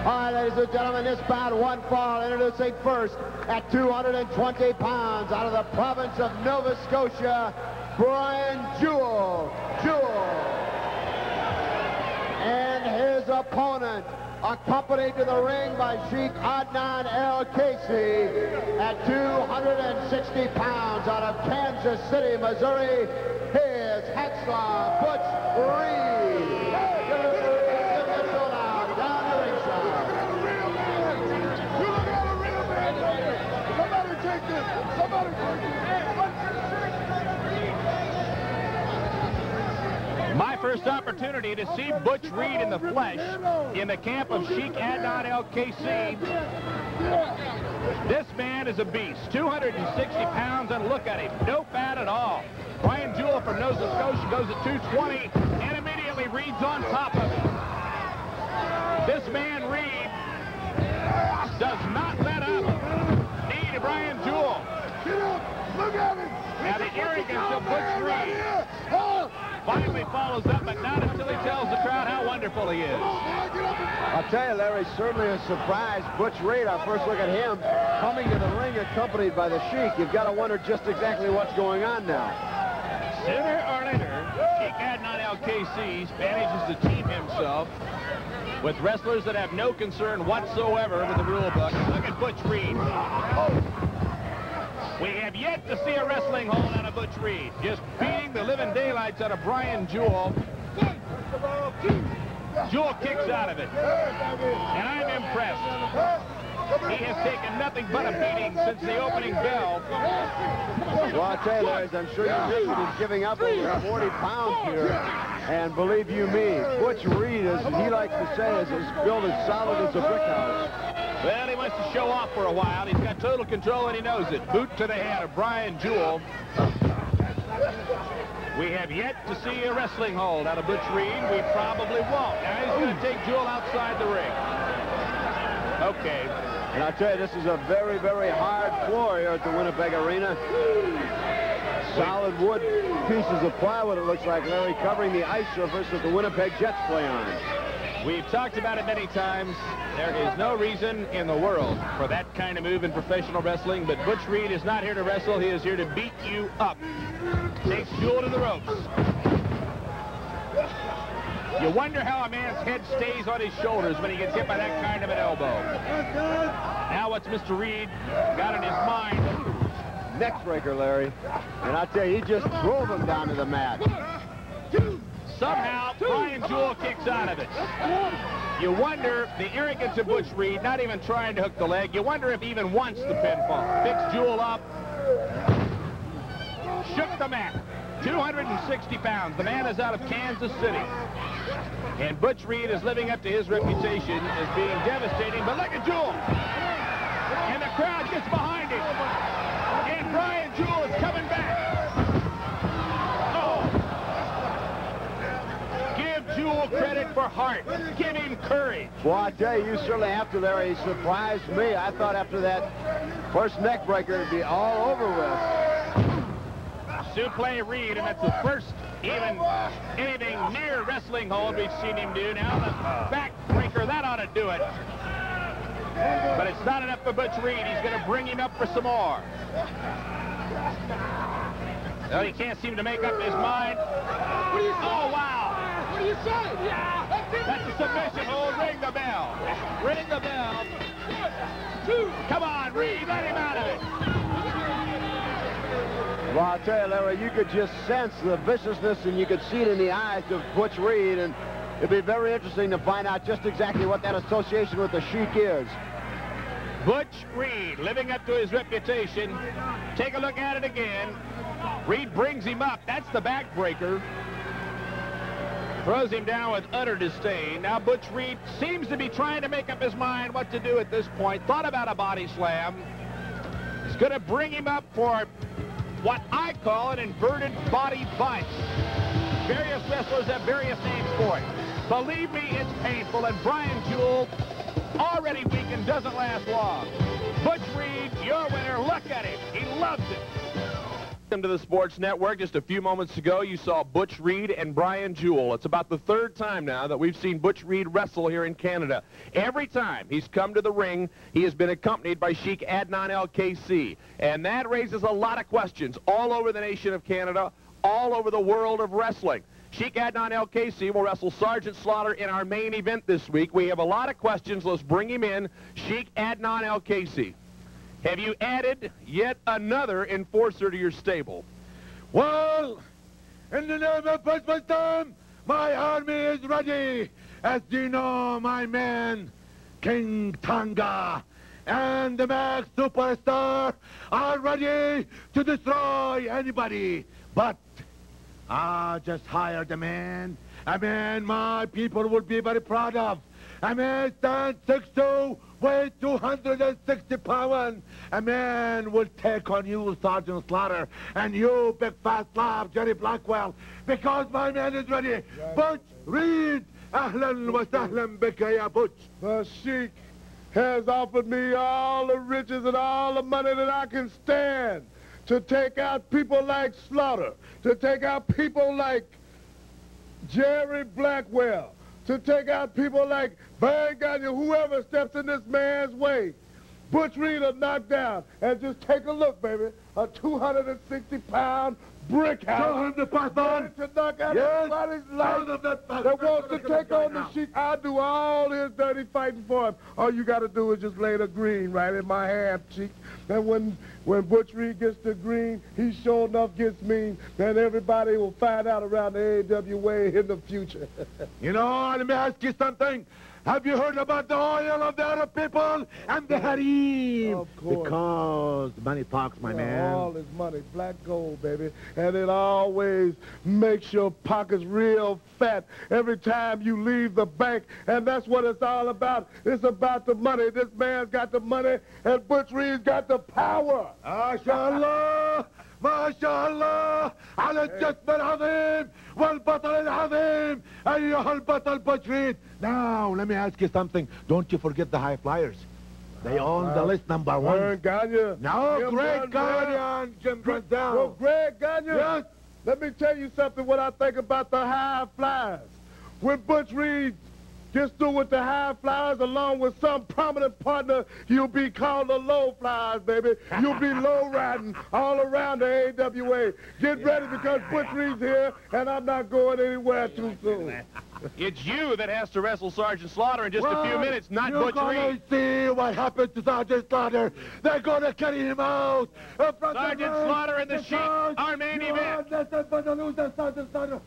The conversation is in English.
All right, ladies and gentlemen, this bout one fall, introducing first at 220 pounds out of the province of Nova Scotia, Brian Jewell. And his opponent, accompanied to the ring by Sheik Adnan Al-Kaissie at 260 pounds out of Kansas City, Missouri, here's Hacksaw Butch Reed. Down the ringside. You look at a real man. Somebody take this. Somebody take this. My first opportunity to see Butch Reed in the flesh in the camp of Sheik Adnan Al-Kaissie. This man is a beast, 260 pounds, and look at him, no fat at all. Brian Jewell from Nova Scotia goes at 220 and immediately Reed's on top of him. This man, Reed, does not let up. Knee to Brian Jewell. Get up. Look at him. Now the arrogance of Butch Reed finally follows up, but not until he tells the crowd how wonderful he is. I'll tell you, Larry, certainly a surprise. Butch Reed, our first look at him, coming to the ring accompanied by the Sheik. You've got to wonder just exactly what's going on now. Sooner or later, Sheik Adnan Al-Kaissie manages to team himself with wrestlers that have no concern whatsoever with the rule book. Look at Butch Reed. We have yet to see a wrestling hold out of Butch Reed. Just beating the living daylights out of Brian Jewell. Jewell kicks out of it. And I'm impressed. He has taken nothing but a beating since the opening bell. Well, I'll tell you, Larry, I'm sure you think he's giving up over 40 pounds here. And believe you me, Butch Reed, as he likes to say, is built as solid as a brick house. Well, he wants to show off for a while. He's got total control, and he knows it. Boot to the head of Brian Jewell. We have yet to see a wrestling hold out of Butch Reed. We probably won't. Now he's going to take Jewell outside the ring. Okay. And I'll tell you, this is a very, very hard floor here at the Winnipeg Arena. Solid wood pieces of plywood, it looks like, Larry, covering the ice surface that the Winnipeg Jets play on. We've talked about it many times. There is no reason in the world for that kind of move in professional wrestling, but Butch Reed is not here to wrestle. He is here to beat you up. Takes Jewell to the ropes. You wonder how a man's head stays on his shoulders when he gets hit by that kind of an elbow. Now what's Mr. Reed got in his mind? Neck breaker, Larry. And I'll tell you, he just drove him down to the mat. Somehow, Brian Jewell kicks out of it. You wonder, the arrogance of Butch Reed, not even trying to hook the leg, you wonder if he even wants the pinfall. Picks Jewell up. Shook the mat. 260 pounds. The man is out of Kansas City. And Butch Reed is living up to his reputation as being devastating. But look at Jewell. And the crowd gets behind him. And Brian Jewell is coming back. Jewell credit for heart. Give him courage. Well, I tell you, you certainly have to, Larry. He surprised me. I thought after that first neck breaker it'd be all over with. Suplex Reed, and that's the first even anything near wrestling hold we've seen him do. Now the back breaker, that ought to do it. But it's not enough for Butch Reed. He's going to bring him up for some more. Well, he can't seem to make up his mind. Oh, wow. What do you say? That's a submission hold. Ring the bell. Ring the bell. 1, 2. Come on, Reed. Let him out of it. Well, I'll tell you, Larry, you could just sense the viciousness, and you could see it in the eyes of Butch Reed, and it'd be very interesting to find out just exactly what that association with the Sheik is. Butch Reed, living up to his reputation. Take a look at it again. Reed brings him up. That's the backbreaker. Throws him down with utter disdain. Now Butch Reed seems to be trying to make up his mind what to do at this point. Thought about a body slam. He's going to bring him up for what I call an inverted body butt. Various wrestlers have various names for it. Believe me, it's painful, and Brian Jewell, already weakened, doesn't last long. Butch Reed, your winner. Look at him. He loves it. Welcome to the Sports Network. Just a few moments ago, you saw Butch Reed and Brian Jewell. It's about the third time now that we've seen Butch Reed wrestle here in Canada. Every time he's come to the ring, he has been accompanied by Sheik Adnan Al-Kaissie. And that raises a lot of questions all over the nation of Canada, all over the world of wrestling. Sheik Adnan Al-Kaissie will wrestle Sergeant Slaughter in our main event this week. We have a lot of questions. Let's bring him in. Sheik Adnan Al-Kaissie, have you added yet another enforcer to your stable? Well, in the name of Butch, my army is ready. As you know, my man, King Tonga, and the Max Superstar are ready to destroy anybody. But I just hired a man my people would be very proud of. A man stands 6'2", weighs 260 pounds. A man will take on you, Sergeant Slaughter, and you, big fat slob, Jerry Blackwell, because my man is ready. Right. Butch Reed, ahlan wa sahlan bika ya Butch. The Sheik has offered me all the riches and all the money that I can stand to take out people like Slaughter, to take out people like Jerry Blackwell, to take out people like Barry Gagne, whoever steps in this man's way. Butch Reed will knock down. And just take a look, baby. A 260-pound brick house. To knock out everybody's life that wants to take on the Sheik. I do all his dirty fighting for him. All you got to do is just lay the green right in my hand, Sheik. And when Butch Reed gets the green, he sure enough gets mean. Then everybody will find out around the AWA in the future. You know, let me ask you something. Have you heard about the oil of the Arab people and the harem? Of course. Because money talks, my man. All this money, black gold, baby. And it always makes your pockets real fat every time you leave the bank. And that's what it's all about. It's about the money. This man's got the money, and Butch Reed's got the power. MashaAllah, MashaAllah, على الجسم العظيم والبطل العظيم أيها البطل Butch Reed. Now, let me ask you something. Don't you forget the high flyers. They own the list number one. Gagne. No, Greg Gagne and Jim Brunzel. Well, Greg Gagne? Yes. Let me tell you something, what I think about the high flyers. When Butch Reed gets through with the high flyers along with some prominent partner, you'll be called the low flyers, baby. You'll be low riding all around the AWA. Get ready because Butch Reed's here, and I'm not going anywhere too soon. It's you that has to wrestle Sergeant Slaughter in just a few minutes, not Butch Reed. See what happened to Sergeant Slaughter. They're going to carry him out. Sergeant Slaughter and the Sheik, our main event. Sergeant Slaughter.